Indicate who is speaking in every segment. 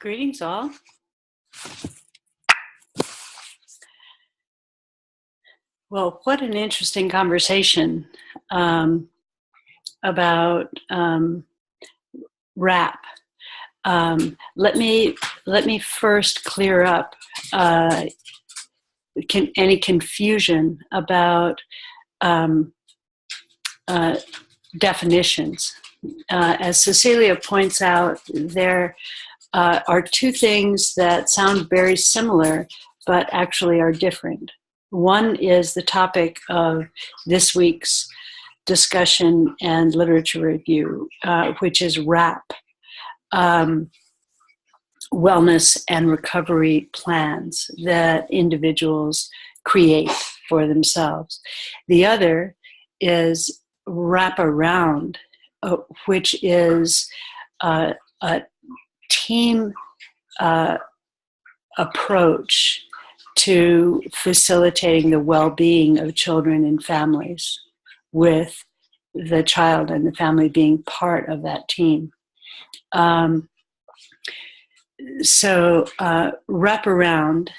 Speaker 1: Greetings, all. Well, what an interesting conversation about RAP. Let me first clear up any confusion about definitions. As Cecilia points out, there are two things that sound very similar, but actually are different. One is the topic of this week's discussion and literature review, which is RAP, wellness and recovery plans that individuals create for themselves. The other is wraparound, which is a team approach to facilitating the well-being of children and families, with the child and the family being part of that team. So wraparound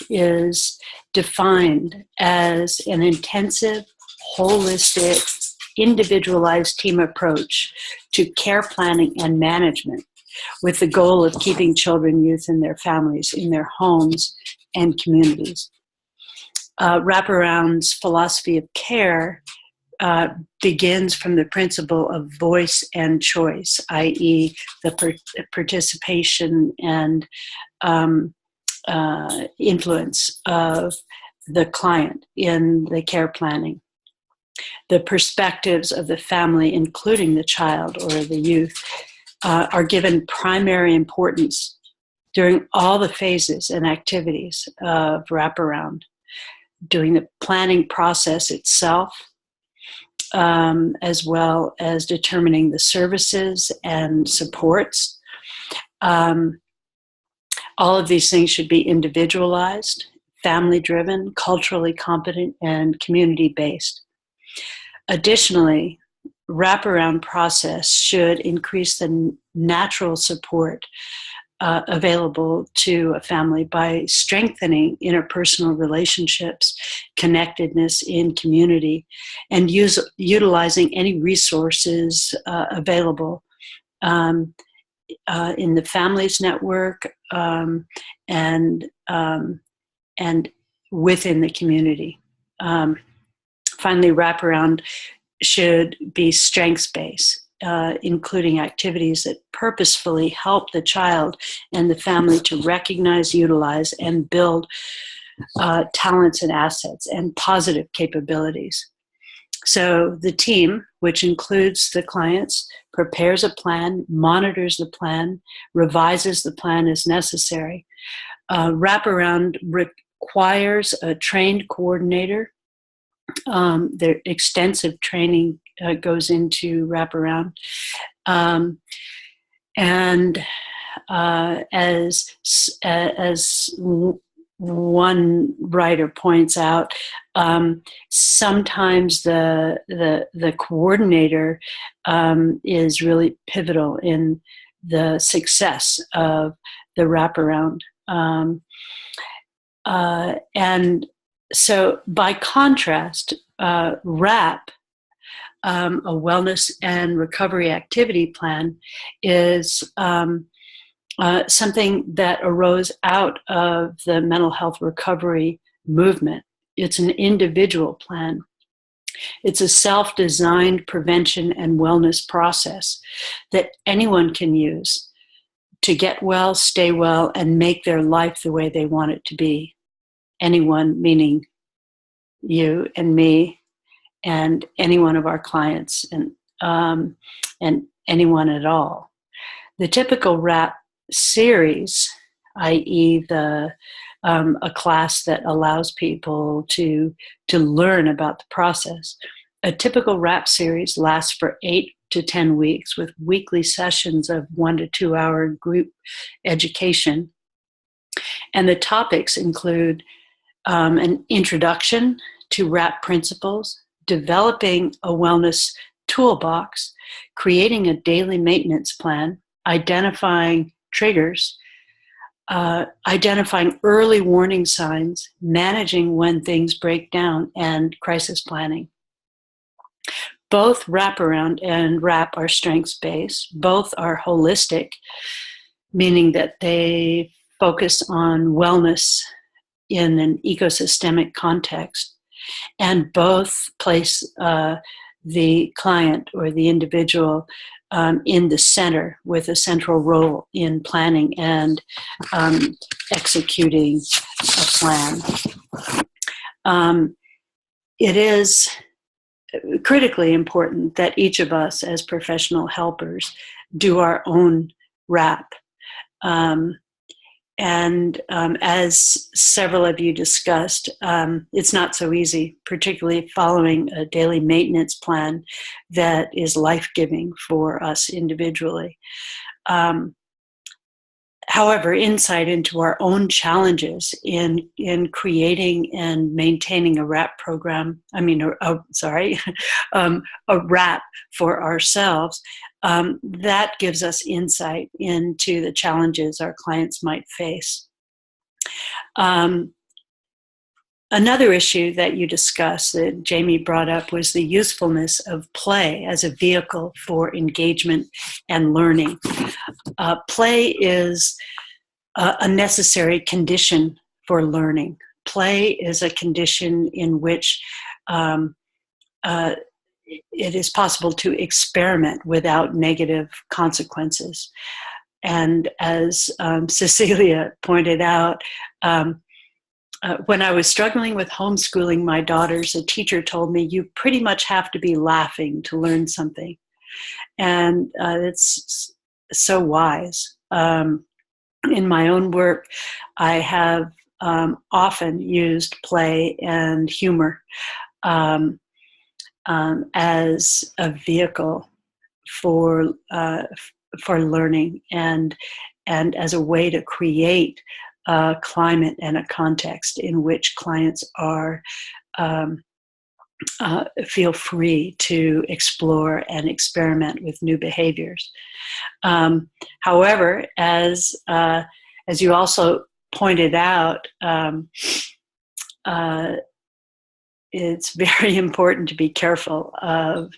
Speaker 1: is defined as an intensive, holistic, individualized team approach to care planning and management, with the goal of keeping children, youth, and their families in their homes and communities. Wraparound's philosophy of care begins from the principle of voice and choice, i.e. the participation and influence of the client in the care planning. The perspectives of the family, including the child or the youth, are given primary importance during all the phases and activities of wraparound, during the planning process itself, as well as determining the services and supports. All of these things should be individualized, family-driven, culturally competent, and community-based. Additionally, wraparound process should increase the natural support available to a family by strengthening interpersonal relationships, connectedness in community, and utilizing any resources available in the family's network and within the community. Finally, wraparound should be strengths-based, including activities that purposefully help the child and the family to recognize, utilize, and build talents and assets and positive capabilities. So the team, which includes the clients, prepares a plan, monitors the plan, revises the plan as necessary. Wraparound requires a trained coordinator. Their extensive training goes into wraparound. And as one writer points out, sometimes the coordinator is really pivotal in the success of the wraparound. And so by contrast, RAP, a wellness and recovery activity plan, is something that arose out of the mental health recovery movement. It's an individual plan. It's a self-designed prevention and wellness process that anyone can use to get well, stay well, and make their life the way they want it to be. Anyone, meaning you and me and any one of our clients and anyone at all. The typical RAP series, i.e. a class that allows people to learn about the process, a typical RAP series lasts for 8 to 10 weeks with weekly sessions of 1 to 2 hour group education. And the topics include an introduction to RAP principles, developing a wellness toolbox, creating a daily maintenance plan, identifying triggers, identifying early warning signs, managing when things break down, and crisis planning. Both wraparound and wrap are strengths-based. Both are holistic, meaning that they focus on wellness in an ecosystemic context. And both place the client or the individual in the center with a central role in planning and executing a plan. It is critically important that each of us as professional helpers do our own wrap. As several of you discussed, it's not so easy, particularly following a daily maintenance plan that is life-giving for us individually. However, insight into our own challenges in creating and maintaining a wrap program, a wrap for ourselves, that gives us insight into the challenges our clients might face. Another issue that you discussed, that Jamie brought up, was the usefulness of play as a vehicle for engagement and learning. Play is a necessary condition for learning. Play is a condition in which it is possible to experiment without negative consequences. And as Cecilia pointed out, when I was struggling with homeschooling my daughters, a teacher told me, you pretty much have to be laughing to learn something. And it's so wise. In my own work, I have often used play and humor as a vehicle for learning and as a way to create a climate and a context in which clients are feel free to explore and experiment with new behaviors. However, as you also pointed out, it's very important to be careful of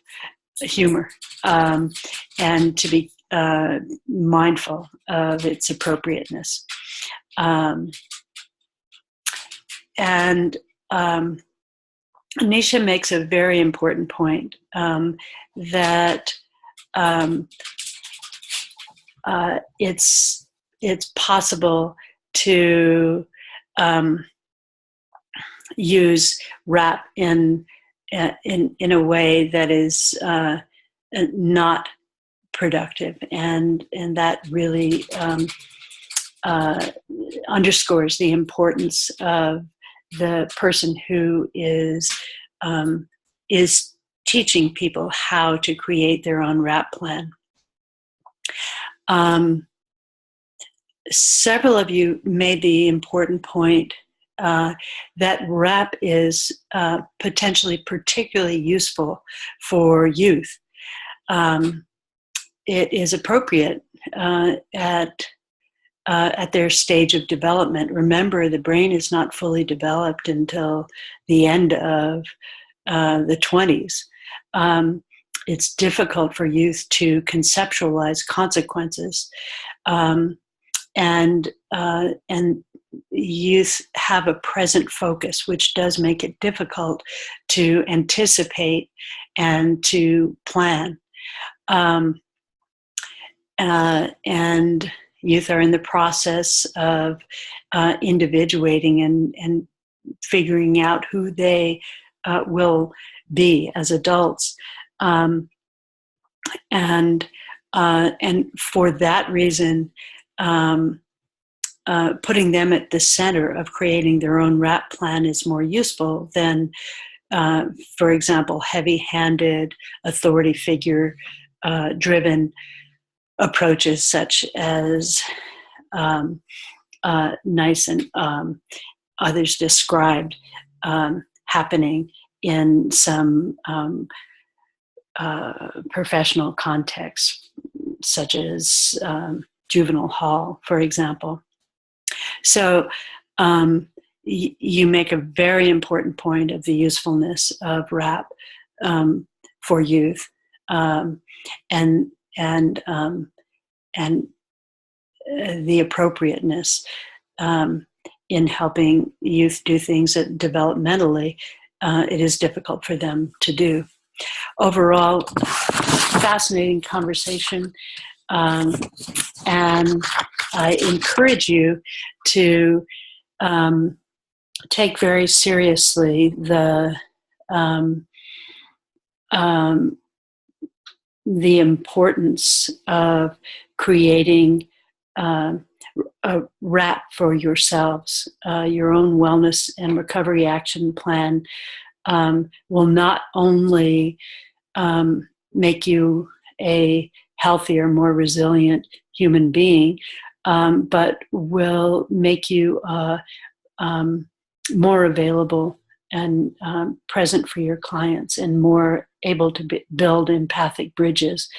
Speaker 1: humor and to be mindful of its appropriateness. Nisha makes a very important point that it's possible to use wrap in a way that is not productive, and that really underscores the importance of the person who is teaching people how to create their own wrap plan. Several of you made the important point that wrap is potentially particularly useful for youth. It is appropriate at their stage of development. Remember, the brain is not fully developed until the end of the 20s. It's difficult for youth to conceptualize consequences, and youth have a present focus, which does make it difficult to anticipate and to plan. And youth are in the process of individuating and figuring out who they will be as adults. And for that reason, putting them at the center of creating their own wrap plan is more useful than, for example, heavy-handed, authority figure driven approaches such as Nice and others described happening in some professional contexts, such as juvenile hall, for example. So you make a very important point of the usefulness of RAP for youth, and and um, and the appropriateness in helping youth do things that developmentally it is difficult for them to do. Overall, fascinating conversation, and I encourage you to take very seriously um, the importance of creating a RAP for yourselves. Your own wellness and recovery action plan will not only make you a healthier, more resilient human being, but will make you more available and present for your clients, and more able to build empathic bridges.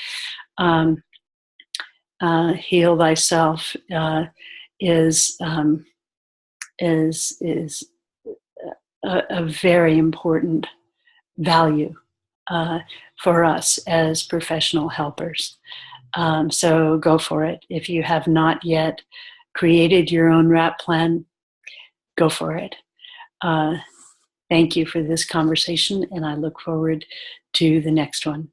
Speaker 1: Heal thyself is a very important value for us as professional helpers. So go for it. If you have not yet created your own RAP plan, go for it. Thank you for this conversation, and I look forward to the next one.